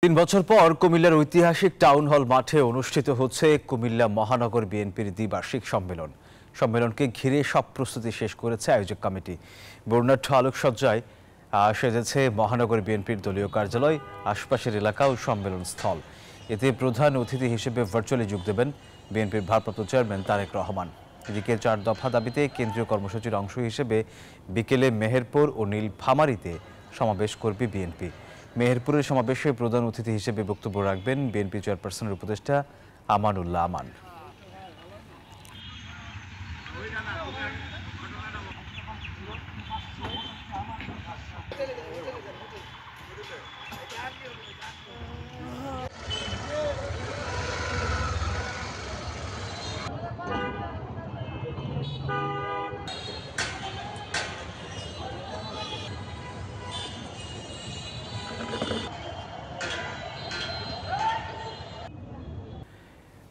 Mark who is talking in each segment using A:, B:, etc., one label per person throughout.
A: তিন বছর পর কুমিল্লার ঐতিহাসিক টাউন হল মাঠে অনুষ্ঠিত হচ্ছে কুমিল্লা মহানগর বিএনপির দ্বিবার্ষিক সম্মেলন। সম্মেলনকে ঘিরে সব প্রস্তুতি শেষ করেছে আয়োজক কমিটি। বর্ণাঢ্য আলোকসজ্জায় সেজেছে মহানগর বিএনপির দলীয় কার্যালয়, আশপাশের এলাকা ও সম্মেলন স্থল। এতে প্রধান অতিথি হিসেবে ভার্চুয়ালি যোগ দেবেন বিএনপির ভারপ্রাপ্ত চেয়ারম্যান তারেক রহমান। এদিকে 4 দফা দাবিতে কেন্দ্রীয় কর্মসূচির অংশ হিসেবে বিকেলে মেহেরপুর ও নীলফামারীতে সমাবেশ করবে বিএনপি। মেহেরপুরের সমাবেশে প্রধান অতিথি হিসেবে বক্তব্য রাখবেন বিএনপি চেয়ারপারসনের উপদেষ্টা আমানুল্লাহ আমান।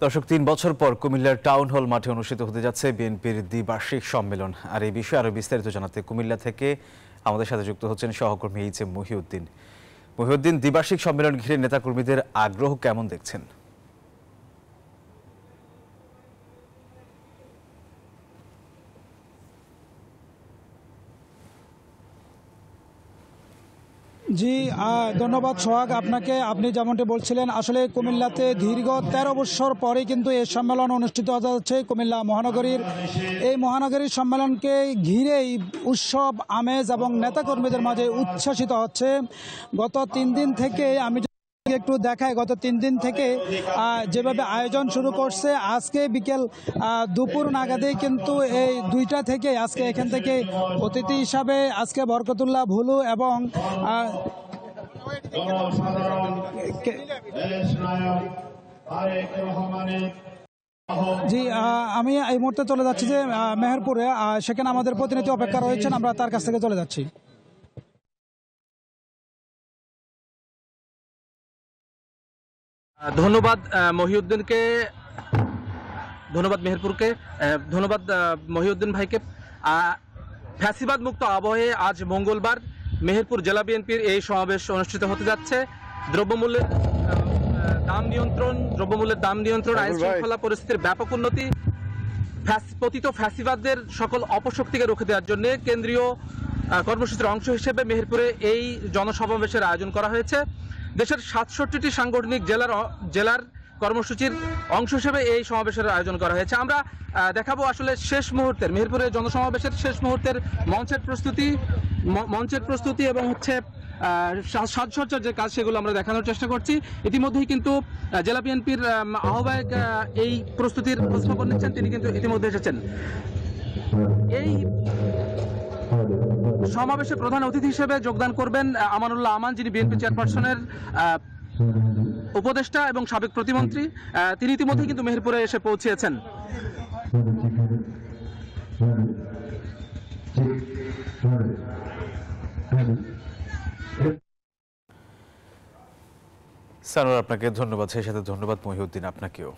A: দর্শক, 3 বছর পর কুমিল্লার টাউন হল মাঠে অনুষ্ঠিত হতে যাচ্ছে বিএনপির দ্বিবার্ষিক সম্মেলন। আর এই বিষয়ে আরো বিস্তারিত জানাতে কুমিল্লা থেকে আমাদের সাথে যুক্ত হচ্ছেন সহকর্মী এইচ.এম. মহিউদ্দিন। মহিউদ্দিন, দ্বিবার্ষিক সম্মেলন ঘিরে নেতাকর্মীদের আগ্রহ কেমন দেখছেন?
B: জি, ধন্যবাদ সোহাগ আপনাকে। আপনি যেমনটি বলছিলেন, আসলে কুমিল্লাতে দীর্ঘ 13 বছর পরে কিন্তু এই সম্মেলন অনুষ্ঠিত হতে যাচ্ছে কুমিল্লা মহানগরীর। এই মহানগরীর সম্মেলনকে ঘিরেই উৎসব আমেজ এবং নেতাকর্মীদের মাঝে উচ্ছ্বাসিত হচ্ছে। গত 3 দিন থেকে আমি একটু দেখাই, গত 3 দিন থেকে যেভাবে আয়োজন শুরু করছে, আজকে বিকেল দুপুর নাগাদে কিন্তু এই 2টা থেকে আজকে এখান থেকে অতিথি হিসাবে আজকে বরকতুল্লাহ ভুলু এবং জি, আমি এই মুহূর্তে চলে যাচ্ছি যে মেহেরপুরে, সেখানে আমাদের প্রতিনিধি অপেক্ষা রয়েছেন, আমরা তার কাছ থেকে চলে যাচ্ছি।
C: ধন্যবাদ মহিউদ্দিনকে, ধন্যবাদ মেহেরপুরকে, ধন্যবাদ মহিউদ্দিন ভাইকে। ফ্যাসিবাদ মুক্ত আবহে আজ মঙ্গলবার মেহেরপুর জেলা বিএনপির এই সমাবেশ অনুষ্ঠিত হতে যাচ্ছে। দ্রব্যমূল্যের দাম নিয়ন্ত্রণ, আইন শৃঙ্খলা পরিস্থিতির ব্যাপক উন্নতি, পতিত ফ্যাসিবাদদের সকল অপশক্তিকে রুখে দেওয়ার জন্য কেন্দ্রীয় কর্মসূচির অংশ হিসেবে মেহেরপুরে এই জনসমাবেশের আয়োজন করা হয়েছে। দেশের 67টি সাংগঠনিক জেলার কর্মসূচির অংশ হিসেবে এই সমাবেশের আয়োজন করা হয়েছে। আমরা দেখাবো আসলে শেষ মুহূর্তের মেহেরপুরে জনসমাবেশের শেষ মুহূর্তের মঞ্চের প্রস্তুতি এবং হচ্ছে সাজসজ্জার যে কাজ, সেগুলো আমরা দেখানোর চেষ্টা করছি। ইতিমধ্যেই কিন্তু জেলা বিএনপির আহ্বায়ক এই প্রস্তুতির খোঁজখবর নিচ্ছেন, তিনি কিন্তু ইতিমধ্যে এসেছেন। এই সমাবেশে প্রধান অতিথি হিসেবে যোগদান করবেন আমানুল্লাহ আমান, যিনি বিএনপি চেয়ারপারসনের উপদেষ্টা এবং সাবেক প্রতিমন্ত্রী। তিনি ইতিমধ্যে কিন্তু মেহেরপুরে এসে পৌঁছেছেন।
A: সানোয়ার, আপনাকে ধন্যবাদ। সেই সাথে ধন্যবাদ মহিউদ্দিন আপনাকেও।